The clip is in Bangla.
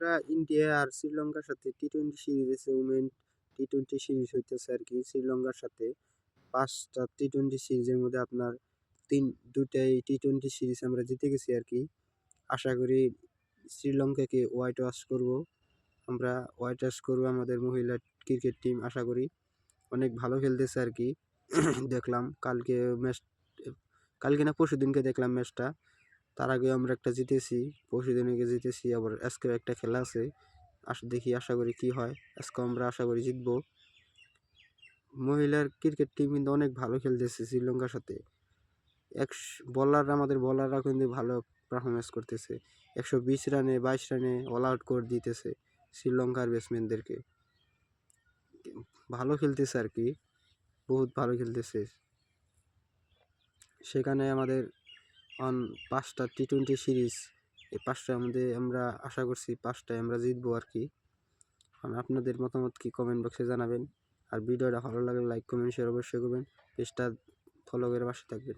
আমরা ইন্ডিয়া আর শ্রীলঙ্কার সাথে টি-20 সিরিজ হয়েছে, উমেন টি-20 সিরিজ হইতেছে আর কি শ্রীলঙ্কার সাথে। 5টা টি-20 সিরিজের মধ্যে আপনার দুটাই টি-20 সিরিজ আমরা জিতে গেছি আর কি। আশা করি শ্রীলঙ্কাকে হোয়াইট ওয়াশ করব, আমরা হোয়াইট ওয়াশ করবো আমাদের মহিলা ক্রিকেট টিম। আশা করি অনেক ভালো খেলতেছে আর কি। দেখলাম কালকে না পরশুদিনকে দেখলাম ম্যাচটা। তার আগে আমরা একটা জিতেছি, পরশুদিন আগে জিতেছি, আবার আজকেও একটা খেলা আছে। দেখি, আশা করি কি হয়। আজকে আমরা আশা করি জিতবো। মহিলার ক্রিকেট টিম কিন্তু অনেক ভালো খেলতেছে শ্রীলঙ্কার সাথে। আমাদের বলাররা কিন্তু ভালো পারফরমেন্স করতেছে। 120 রানে 22 রানে অল আউট করে দিতেছে শ্রীলঙ্কার ব্যাটসম্যানদেরকে। ভালো খেলতেছে আর কি, বহুত ভালো খেলতেছে। সেখানে আমাদের 5টা টি-20 সিরিজ, এই 5টার মধ্যে আমরা আশা করছি 5টায় আমরা জিতবো আর কি। আপনাদের মতামত কি কমেন্ট বক্সে জানাবেন। আর ভিডিওটা ভালো লাগলে লাইক কমেন্ট শেয়ার অবশ্যই করবেন। পেজটা ফলো করে পাশে থাকবেন।